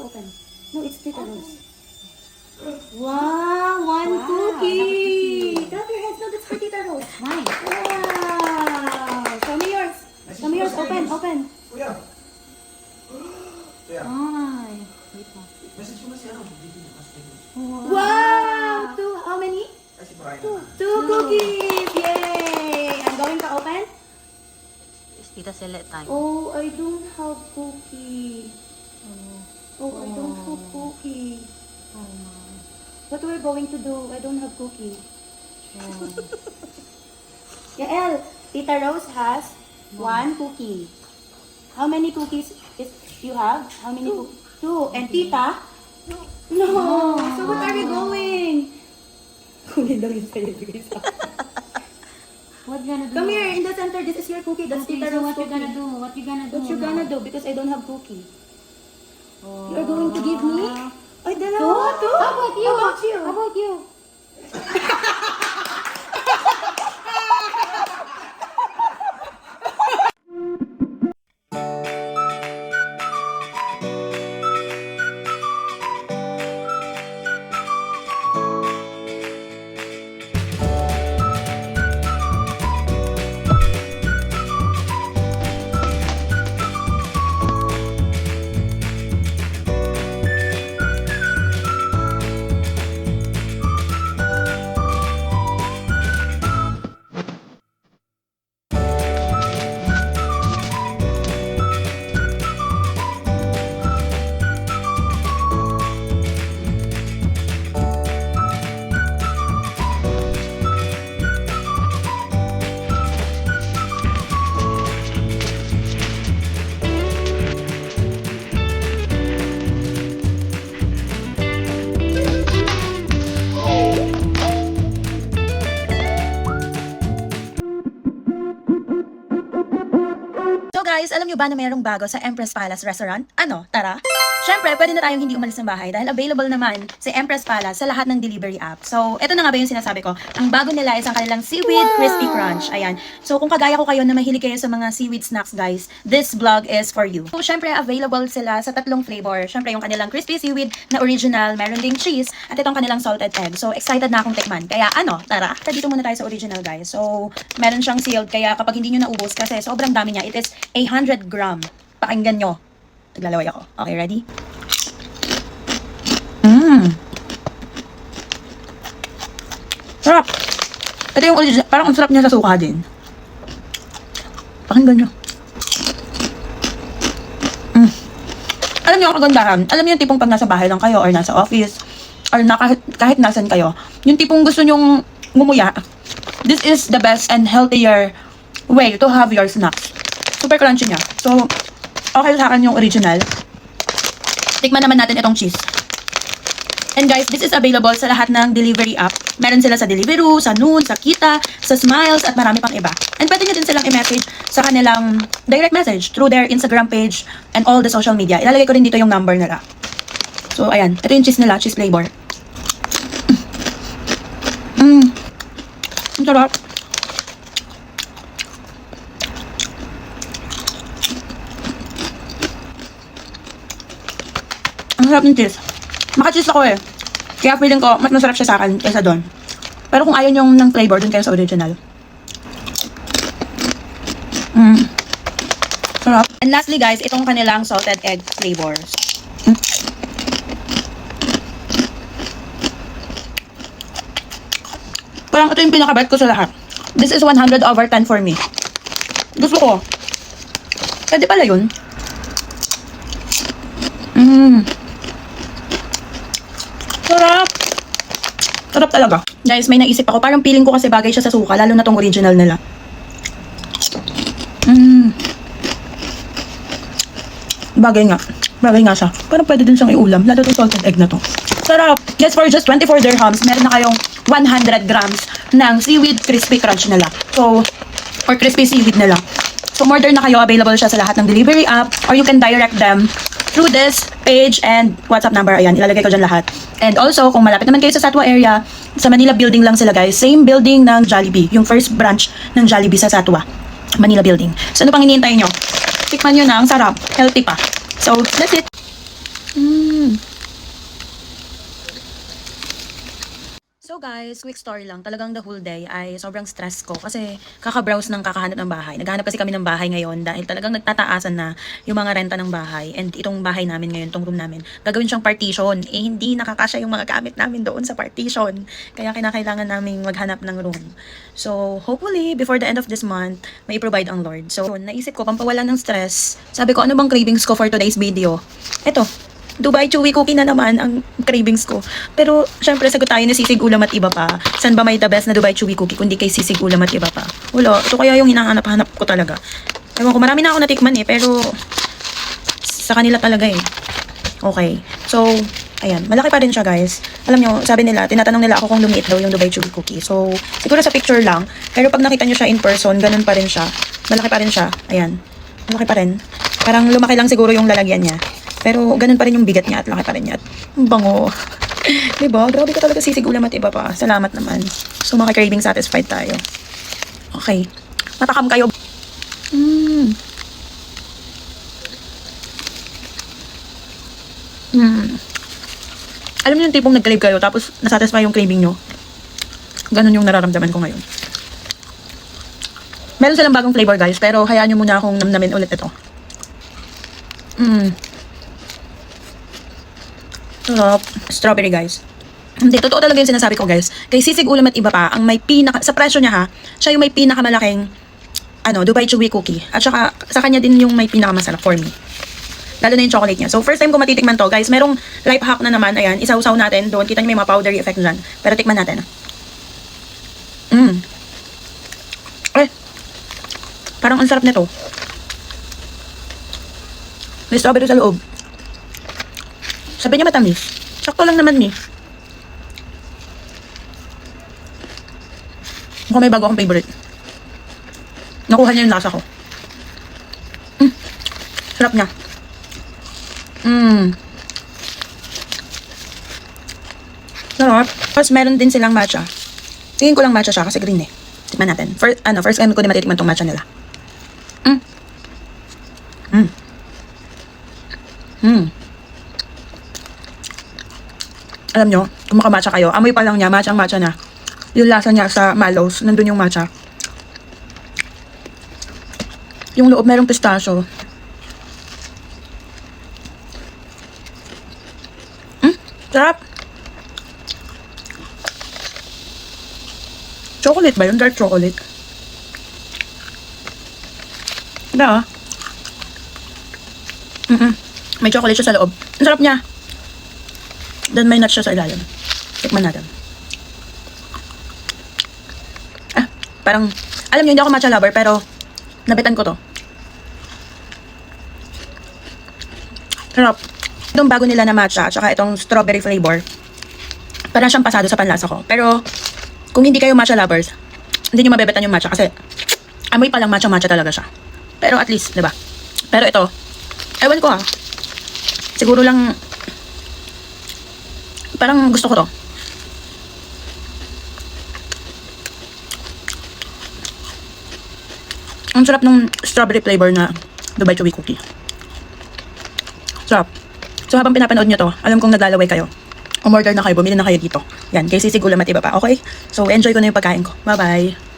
open. No, it's Tita Rose. Wow, one cookie. Clap your hands. No, that's for Tita Rose. Mine. Wow. Show me yours. Show me yours. Open, open. Kuya. Kuya. Ay. Wait mo. Message mo na siya. Wow. Two, how many? Kasi Brian. Two cookies. Yay. I'm going to open. It's Tita Select time. Oh, I don't have cookie. Oh, I don't have cookie. Oh my. What we're going to do? I don't have cookie. Oh. Yael, Tita Rose has one cookie. How many cookies you have? How many cookies? Two. And Tita? No. So what are we going? Kunin lang yun sa'yo, guys. What you gonna do? Come here, in the center. This is your cookie. That's Okay, Tita so Rose what you cookie. gonna do? What you gonna do? What you now? gonna do? Because I don't have cookie. Oh. You're going to give me? Ay, dalawa. Two? How about you? How about you? How about you? So guys, alam nyo ba na mayroong bago sa Empress Palace Restaurant? Ano? Tara! Syempre, pwede na tayong hindi umalis ng bahay dahil available naman si Empress Palace sa lahat ng delivery app. So, eto na nga ba yung sinasabi ko? Ang bago nila is ang kanilang Seaweed Crispy Crunch. Ayan. So, kung kagaya ko kayo na mahilig kayo sa mga seaweed snacks, guys, this vlog is for you. So, syempre, available sila sa tatlong flavor. Syempre, yung kanilang crispy seaweed na original, meron ding cheese, at itong kanilang salted egg. So, excited na akong tikman. Kaya ano, tara, dito muna tayo sa original, guys. So, meron siyang sealed, kaya kapag hindi nyo naubos, kasi sobrang dami niya, it is 100 gram. Pakinggan nyo. Naglalaway ako. Okay, ready? Sarap! Ito yung original. Parang ang sarap niya sa suka din. Pakinggan nyo. Alam niyo ang kagandahan? Alam niyo yung tipong pag nasa bahay lang kayo or nasa office or kahit nasan kayo, yung tipong gusto nyong ngumuya, this is the best and healthier way to have your snacks. Super crunchy niya. So, okay sa akin yung original. Tikman naman natin itong cheese. And guys, this is available sa lahat ng delivery app. Meron sila sa Deliveroo, sa Noon, sa Kita, sa Smiles, at marami pang iba. And pwede nyo din silang i-message sa kanilang direct message through their Instagram page and all the social media. Ilalagay ko rin dito yung number nila. So, ayan. Ito yung cheese nila, cheese flavor. Ang sarap. Ang sarap ng cheese. Maka-cheese ako eh. Kaya feeling ko, mas masarap siya sa akin kaysa doon. Pero kung ayaw nyo ng flavor, dun kayo sa original. Sarap. And lastly guys, itong kanilang salted egg flavors. Parang ito yung pinaka-bet ko sa lahat. This is 100 over 10 for me. Gusto ko. Pwede pala yun. Sarap! Sarap talaga. Guys, may naisip ako. Parang feeling ko kasi bagay siya sa suka, lalo na tong original nila. Bagay nga. Bagay nga siya. Parang pwede din siyang iulam, lalo tong salted egg na to. Sarap! Yes, for just 24 dirhams, meron na kayong 100 grams ng seaweed crispy crunch nila. So, or crispy seaweed nila. So, order na kayo. Available siya sa lahat ng delivery app, or you can direct them through this page and WhatsApp number. Ayan, ilalagay ko dyan lahat. And also, kung malapit naman kayo sa Satwa area, sa Manila Building lang sila guys. Same building ng Jollibee. Yung first branch ng Jollibee sa Satwa. Manila Building. So, ano pang hinihintay nyo? Tikman nyo na. Ang sarap. Healthy pa. So, that's it. So guys, quick story lang. Talagang the whole day ay sobrang stress ko kasi kaka-browse ng kakahanap ng bahay. Naghahanap kasi kami ng bahay ngayon dahil talagang nagtataasan na yung mga renta ng bahay. And itong bahay namin ngayon, itong room namin, gagawin siyang partition. Eh hindi nakakasya yung mga gamit namin doon sa partition. Kaya kinakailangan namin maghanap ng room. So hopefully, before the end of this month, may provide ang Lord. So naisip ko, pampawala ng stress, sabi ko ano bang cravings ko for today's video? Eto, Dubai Chewy Cookie na naman ang cravings ko. Pero, syempre, sagot tayo ni Sisig Ulam at iba pa. San ba may the best na Dubai Chewy Cookie kundi kay Sisig Ulam at iba pa? Wala. Ito kaya yung hinahanap-hanap ko talaga. Ewan ko, marami na ako natikman eh, pero sa kanila talaga eh. Okay. So, ayan. Malaki pa rin siya, guys. Alam nyo, sabi nila, tinatanong nila ako kung lumiit daw yung Dubai Chewy Cookie. So, siguro sa picture lang. Pero pag nakita nyo siya in person, ganun pa rin siya. Malaki pa rin siya. Ayan. Malaki pa rin. Parang lumaki lang siguro yung lalagyan niya. Pero ganun pa rin yung bigat niya at laki pa rin niya. At ang bango. Diba? Grabe ka talaga Sisig Ulam at iba pa. Salamat naman. So maki-craving satisfied tayo. Okay. Matakam kayo. Alam niyo yung tipong nag-crave kayo tapos nasatisfy yung craving nyo. Ganun yung nararamdaman ko ngayon. Meron silang bagong flavor guys, pero hayaan nyo muna akong namnamin ulit ito. Sarap. Strawberry guys. Hindi, totoo talaga yung sinasabi ko guys. Kay Sisig Ulam at iba pa, ang may sa presyo niya ha, siya yung may pinakamalaking Dubai Chewy Cookie. At saka, sa kanya din yung may pinakamasarap for me. Lalo na yung chocolate niya. So, first time ko matitikman to guys. Merong life hack na naman. Ayan, isaw-saw natin. Doon, kita niyo may mga powdery effect dyan. Pero tikman natin. Parang ang sarap nito. May strawberry sa loob. Sabi niya matamis. Sakto lang naman ni. Mukhang may bago akong favorite. Nakuha niya yung lasa ko. Sarap niya. Sarap. Tapos meron din silang matcha. Tingin ko lang matcha siya kasi green eh. Tikman natin. First time ko din matitikman tong matcha nila. Alam nyo, kung makamatcha kayo, amoy pa lang niya, matcha na. Yung lasa niya sa mallows, nandun yung matcha. Yung loob merong pistachio. Sarap. Chocolate ba yun? Dark chocolate. Diba? May chocolate siya sa loob. Ang sarap niya. Then may nuts siya sa ilalim. Tikman natin. Parang, alam niyo, hindi ako matcha lover, pero nabitan ko to. Sarap. Itong bago nila na matcha, at saka itong strawberry flavor, parang siyang pasado sa panlasa ko. Pero, kung hindi kayo matcha lovers, hindi nyo mabebetan yung matcha kasi amoy pa lang matcha talaga siya. Pero at least, diba? Pero ito, ewan ko siguro lang, parang gusto ko to. Ang sarap ng strawberry flavor na Dubai Chewy Cookie. Sarap. So habang pinapanood nyo to, alam kong naglalaway kayo. Umorder na kayo, bumili na kayo dito. Yan, kay Sisig Ulam at iba pa, okay? So enjoy ko na yung pagkain ko. Bye-bye!